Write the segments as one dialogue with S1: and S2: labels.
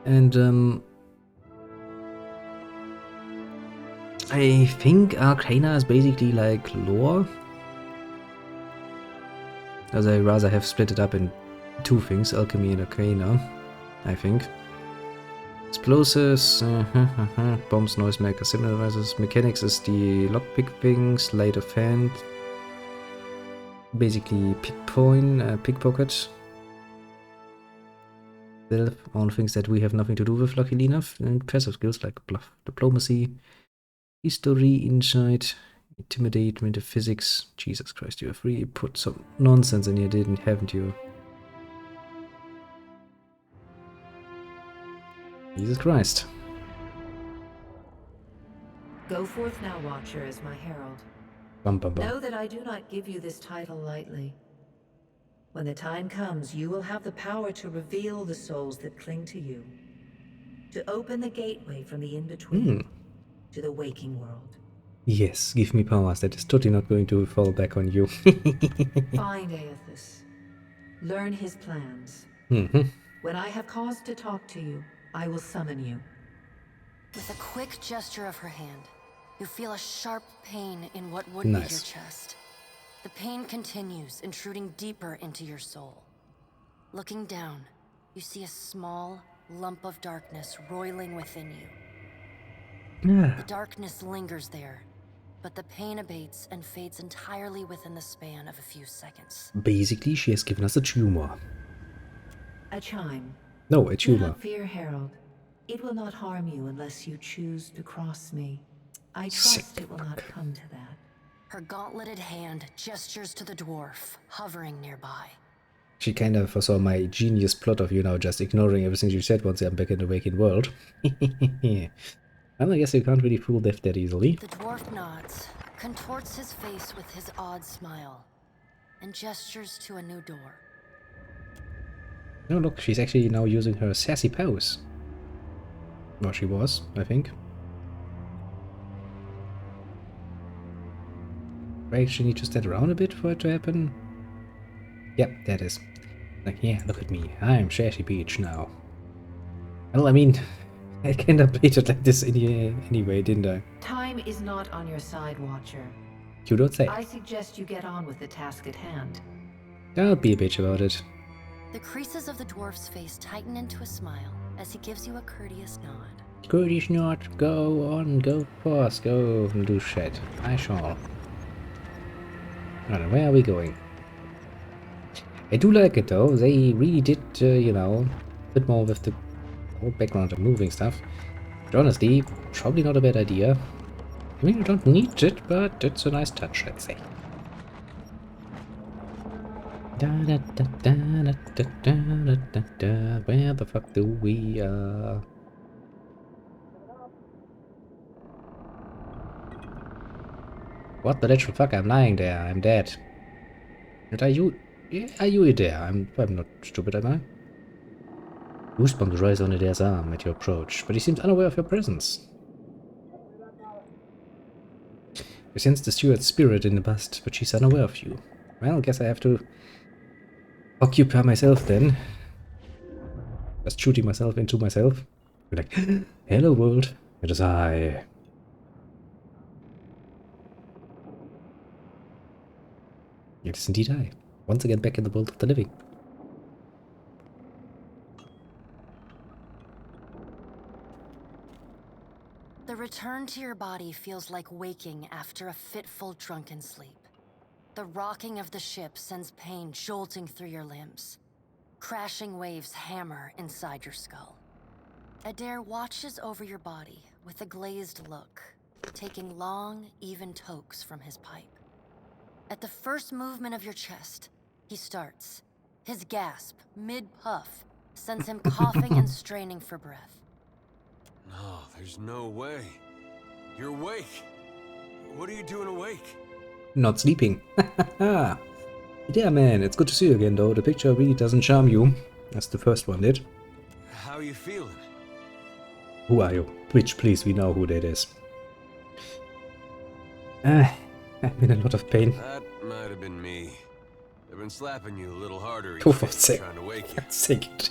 S1: And I think Arcana is basically like lore. As I rather have split it up in two things, alchemy and arcana, I think. Explosives, bombs, noisemaker, synthesizers. Mechanics is the lockpick thing, sleight of hand. Basically pickpocket. Stealth, all things that we have nothing to do with, luckily enough. And passive skills like bluff, diplomacy, history, insight, intimidate, metaphysics. Jesus Christ, you have really put some nonsense in here, haven't you? Jesus Christ.
S2: Go forth now, Watcher, as my herald.
S1: Bum, bum, bum.
S2: Know that I do not give you this title lightly. When the time comes, you will have the power to reveal the souls that cling to you. To open the gateway from the in-between to the waking world.
S1: Yes, give me powers. That is totally not going to fall back on you.
S2: Find Aethys. Learn his plans. When I have cause to talk to you, I will summon you.
S3: With a quick gesture of her hand, you feel a sharp pain in what would
S1: Nice.
S3: be your chest. The pain continues, intruding deeper into your soul. Looking down, you see a small lump of darkness roiling within you. The darkness lingers there, but the pain abates and fades entirely within the span of a few seconds.
S1: Basically, she has given us a tumor.
S2: A chime.
S1: No, a
S2: Do
S1: tumor.
S2: not fear, Herald. It will not harm you unless you choose to cross me. I
S1: Sick
S2: trust it will not come to that.
S3: Her gauntleted hand gestures to the dwarf, hovering nearby.
S1: She kind of foresaw my genius plot of you now just ignoring everything she said once I'm back in the waking world. Well, I guess you can't really fool Death that easily.
S3: The dwarf nods, contorts his face with his odd smile, and gestures to a new door.
S1: Oh look, she's actually now using her sassy pose. Well, she was, I think. I actually need to stand around a bit for it to happen. Yep, that is. Like, yeah, look at me. I'm Sassy Beach now. Well, I mean, I kind of played it like this anyway, didn't I?
S2: Time is not on your side, Watcher.
S1: You don't say.
S2: I suggest you get on with the task at hand.
S1: Don't be a bitch about it.
S3: The creases of the dwarf's face tighten into a smile as he gives you a courteous nod.
S1: Courteous nod, go on, go forth, go do shit. I shall. Alright, where are we going? I do like it though, they really did, you know, a bit more with the whole background and moving stuff. But honestly, probably not a bad idea. I mean, you don't need it, but it's a nice touch, I'd say. Where the fuck do we, What the literal fuck? I'm lying there. I'm dead. And are you... Are you there? I'm not stupid, am I? Goosebumps rise on Adair's arm at your approach, but he seems unaware of your presence. You sense the steward's spirit in the bust, but she's unaware of you. Well, guess I have to occupy myself then. Just shooting myself into myself. Be like, hello world, it is I. It is indeed I. Once again back in the world of the living.
S3: The return to your body feels like waking after a fitful drunken sleep. The rocking of the ship sends pain jolting through your limbs. Crashing waves hammer inside your skull. Adair watches over your body with a glazed look, taking long, even tokes from his pipe. At the first movement of your chest, he starts. His gasp, mid-puff, sends him coughing and straining for breath.
S4: No, there's no way. You're awake. What are you doing awake?
S1: Not sleeping. Yeah, man, it's good to see you again, though. The picture really doesn't charm you, as the first one did.
S4: How are you feeling?
S1: Who are you? Twitch, please, we know who that is. I'm in a lot of pain.
S4: That might have been me. I've been slapping you a little harder each
S1: Oh,
S4: day,
S1: for sake.
S4: trying to wake you.
S1: Sake.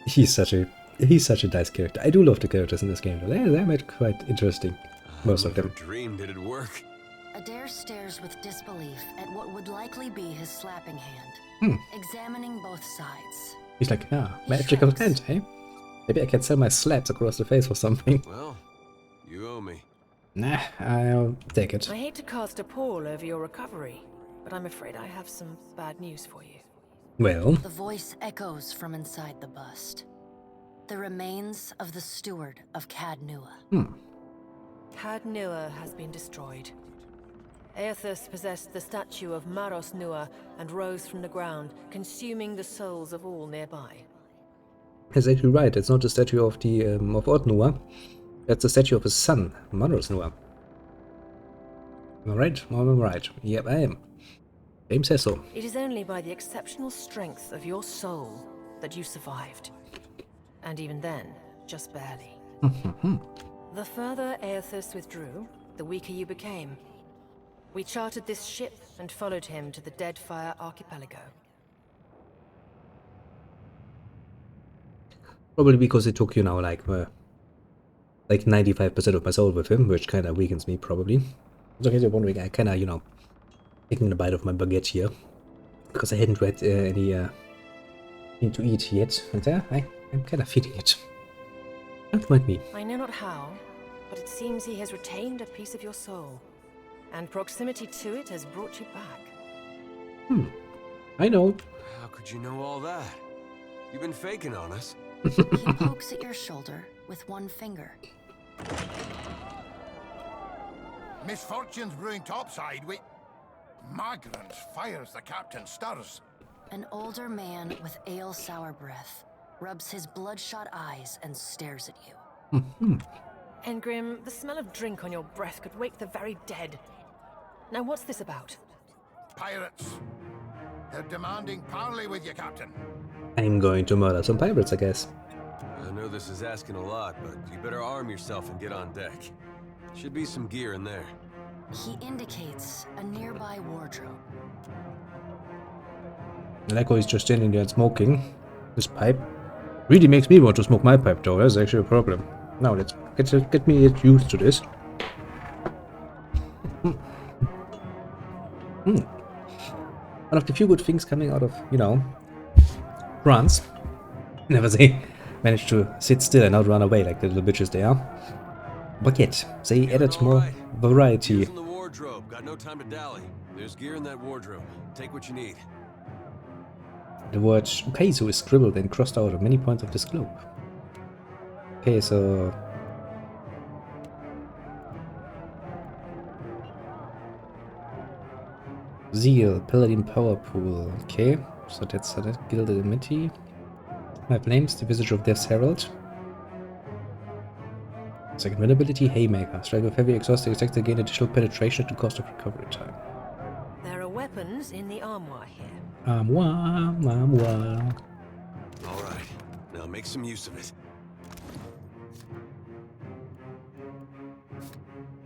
S1: He's such a He's such a nice character. I do love the characters in this game. They're made quite interesting. Most of them.
S4: Dreamed it'd work.
S3: Adair stares with disbelief at what would likely be his slapping hand, examining both sides.
S1: He's like, magical hand, eh? Maybe I can sell my slaps across the face or something.
S4: Well, you owe me.
S1: Nah, I'll take it.
S5: I hate to cast a pall over your recovery, but I'm afraid I have some bad news for you.
S1: Well,
S3: The voice echoes from inside the bust. The remains of the steward of Cad Nua.
S5: Cad Nua has been destroyed. Aethys possessed the statue of Maros Nua and rose from the ground, consuming the souls of all nearby.
S1: he's actually right. It's not the statue of the of Ord Nua. That's the statue of his son, Maros Nua. Am I right? I'm right. Yep, I am. Game says so.
S5: It is only by the exceptional strength of your soul that you survived. And even then, just barely. The further Aethys withdrew, the weaker you became. We chartered this ship and followed him to the Deadfire Archipelago.
S1: Probably because it took, you know, like 95% of my soul with him, which kind of weakens me, probably. So in case you're wondering, I kind of, you know, taking a bite of my baguette here. Because I hadn't read anything to eat yet. And I'm kind of feeding it. Don't mind me.
S5: I know not how, but it seems he has retained a piece of your soul. And proximity to it has brought you back.
S1: I know.
S4: How could you know all that? You've been faking on us.
S3: He pokes at your shoulder with one finger.
S6: Misfortunes brewing topside. Magrant fires, the captain stirs.
S3: An older man with ale sour breath rubs his bloodshot eyes and stares at you.
S5: Engrim, the smell of drink on your breath could wake the very dead. Now what's this about?
S6: Pirates. They're demanding parley with you, Captain.
S1: I'm going to murder some pirates, I guess.
S4: I know this is asking a lot, but you better arm yourself and get on deck. Should be some gear in there.
S3: He indicates a nearby wardrobe.
S1: I like how he's just standing there and smoking. This pipe really makes me want to smoke my pipe, though. That's actually a problem. Now let's get me used to this. One of the few good things coming out of, you know, France. Never they managed to sit still and not run away like the little bitches they are. But yet, they added more variety.
S4: Using the wardrobe. Got no time to dally. There's gear in that wardrobe. Take what you need.
S1: The word Ukaisu is scribbled and crossed out on many points of this globe. Okay, so... Zeal, Paladin Power Pool. Okay, so that's that. Gilded Amity. My names, the Visage of Death's Herald. Second win ability, Haymaker. Strike with heavy exhausting attacks to gain additional penetration at the cost of recovery time.
S5: There are weapons in the armoire here.
S1: Armoire.
S4: Alright, now make some use of it.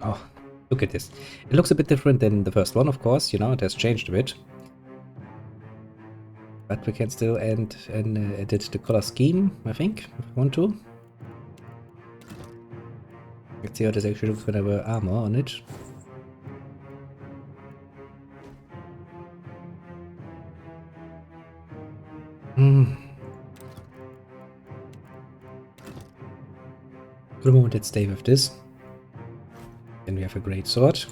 S1: Oh, look at this. It looks a bit different than the first one, of course. You know, it has changed a bit. But we can still edit the color scheme, I think, if we want to. Let's see how this actually looks when I wear armor on it. For the moment, let's stay with this. Then we have a great sword.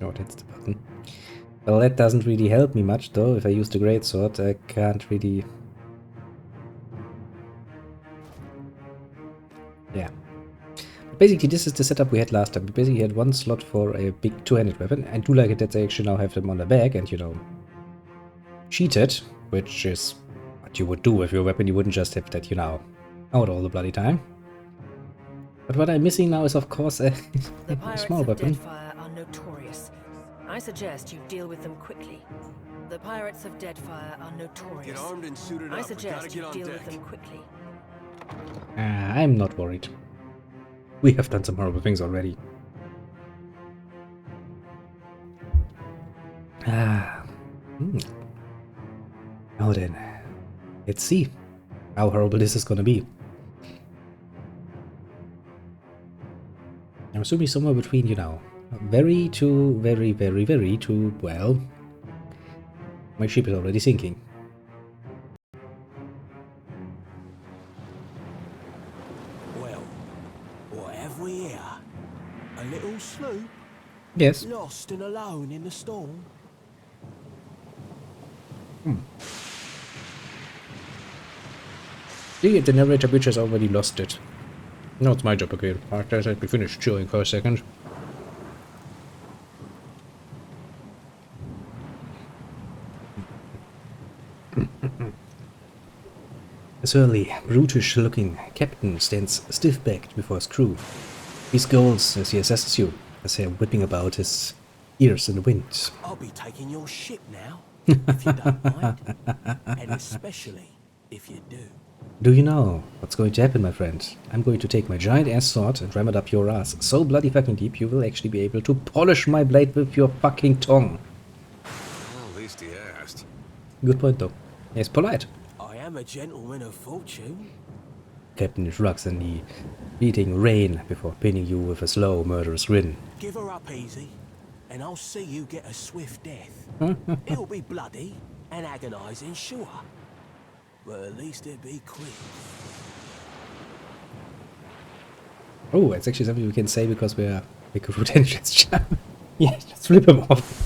S1: Oh, that's the button. Well, that doesn't really help me much, though. If I use the great sword, I can't really... Yeah. Basically, this is the setup we had last time. We basically had one slot for a big two-handed weapon. I do like it that they actually now have them on the back and, you know, cheated, which is what you would do with your weapon. You wouldn't just have that, you know, out all the bloody time. But what I'm missing now is, of course, a small weapon.
S5: The Pirates of Deadfire are notorious. I suggest you deal with them quickly. The Pirates of Deadfire are notorious.
S4: Get armed and suited
S5: I
S4: up. We gotta
S5: suggest
S4: get
S5: you
S4: on
S5: deal
S4: deck.
S5: with them quickly.
S1: I'm not worried. We have done some horrible things already. Now then, let's see. how horrible this is gonna be. I'm assuming somewhere between, you know, very to very, very, very to, well, my ship is already sinking.
S7: Well, what have we here? A little sloop?
S1: Yes.
S7: Lost and alone in the storm?
S1: See, the narrator bitch has already lost it. No, it's my job again. After that, we finished chewing for a second. A surly, brutish-looking captain stands stiff-backed before his crew. He scolds as he assesses you, his hair whipping about his ears in the wind.
S7: I'll be taking your ship now, if you don't mind. And especially if you do.
S1: Do you know what's going to happen, my friend? I'm going to take my giant-ass sword and ram it up your ass so bloody fucking deep you will actually be able to polish my blade with your fucking tongue.
S4: Well, at least he asked.
S1: Good point, though. He's polite.
S7: I am a gentleman of fortune.
S1: Captain shrugs in the beating rain before pinning you with a slow, murderous grin.
S7: Give her up easy, and I'll see you get a swift death. It'll be bloody and agonizing, sure. But at least it'll be quick.
S1: Oh, it's actually something we can say because we're make a root gesture. Yeah, just flip him off.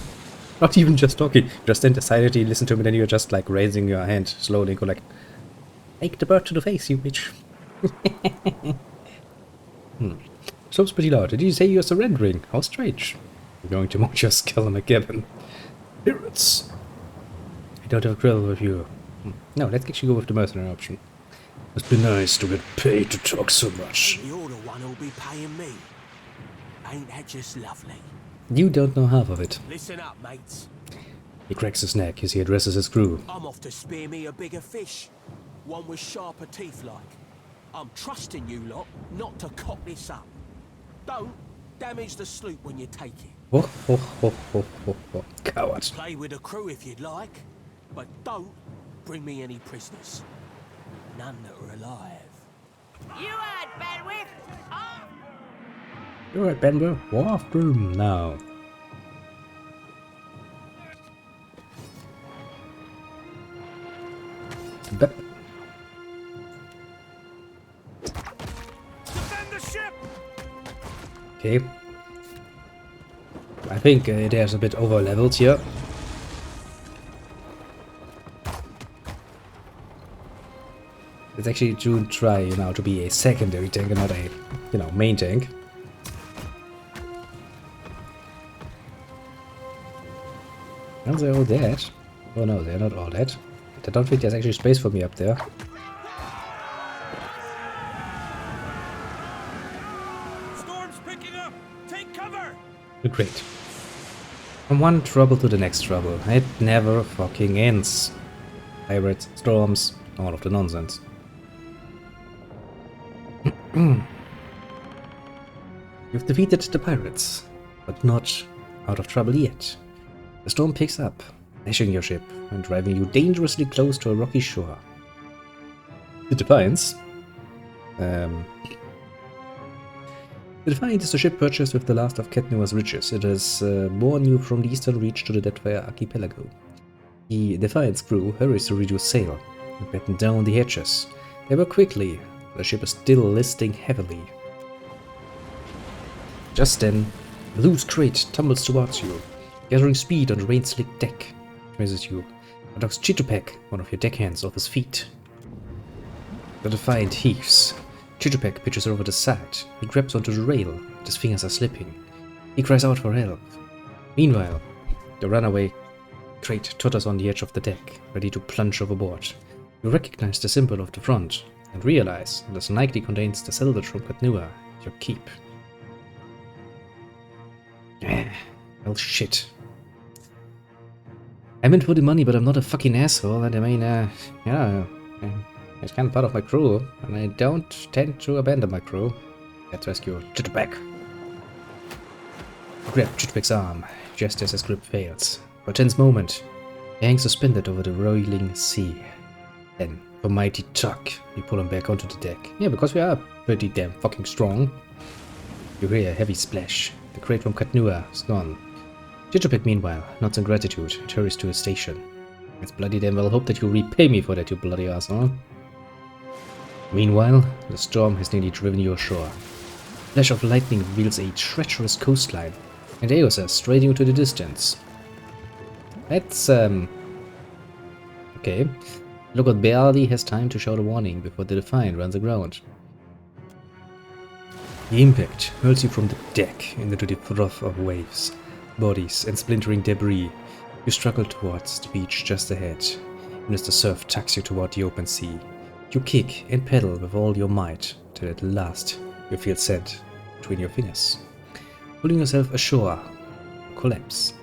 S1: Not even just talking. Just stand aside, you listen to him, and then you're just like raising your hand slowly and go like, take the bird to the face, you bitch. Sounds pretty loud. Did you say you're surrendering? How strange. You're going to mount your skull in a cabin. Pirates! I don't have a grill with you. No, let's actually go with the mercenary option. Must be nice to get paid to talk so much.
S7: You're the one who'll be paying me. Ain't that just lovely?
S1: You don't know half of it.
S7: Listen up, mates.
S1: He cracks his neck as he addresses his crew.
S7: I'm off to spear me a bigger fish. One with sharper teeth like. I'm trusting you lot not to cock this up. Don't damage the sloop when you take it.
S1: Oh, oh, oh, oh, oh, oh. Coward.
S7: Play with the crew if you'd like, but don't bring me any prisoners. None that are alive.
S8: You heard, Benwith! Oh!
S1: You're right, Benwith. War after him now. But
S7: Defend the ship!
S1: okay. I think there's a bit over leveled here. It's actually to try, you know, to be a secondary tank and not a, you know, main tank. Are they all dead? Oh no, they're not all dead. I don't think there's actually space for me up there.
S7: Storm's picking up! Take cover!
S1: Great. From one trouble to the next trouble. It never fucking ends. Pirates, storms, all of the nonsense. You've defeated the pirates, but not out of trouble yet. The storm picks up, lashing your ship and driving you dangerously close to a rocky shore. The Defiance. The Defiant is a ship purchased with the last of Ketnua's riches. It has borne you from the eastern reach to the Deadfire archipelago. The Defiant's crew hurries to reduce sail and batten down the hatches. They work quickly. The ship is still listing heavily. Just then, a loose crate tumbles towards you, gathering speed on the rain-slicked deck. It raises you, and knocks Chitopek, one of your deckhands, off his feet. The Defiant heaves. Chitopek pitches over the side. He grabs onto the rail, and his fingers are slipping. He cries out for help. Meanwhile, the runaway crate totters on the edge of the deck, ready to plunge overboard. You recognize the symbol of the front, and realize this likely contains the salvage from Ketnua, your keep. Well, shit. I'm in for the money, but I'm not a fucking asshole, and I mean, yeah, it's kind of part of my crew, and I don't tend to abandon my crew. Let's rescue Chitopek. Grab Chitopek's arm, just as his grip fails. For a tense moment, he hangs suspended over the roiling sea. Then, the mighty tug, you pull him back onto the deck. Yeah, because we are pretty damn fucking strong. You hear a heavy splash. The crate from Katnua is gone. Jitterbug, meanwhile, nods in gratitude and hurries to his station. Let's bloody damn well hope that you repay me for that, you bloody asshole. Meanwhile, the storm has nearly driven you ashore. A flash of lightning reveals a treacherous coastline, and Eosa straight into the distance. That's, okay. Lookout barely has time to shout a warning before the Defiant runs aground. The impact hurls you from the deck into the froth of waves, bodies, and splintering debris. You struggle towards the beach just ahead, and as the surf tugs you toward the open sea, you kick and pedal with all your might, till at last you feel sand between your fingers. Pulling yourself ashore, collapse.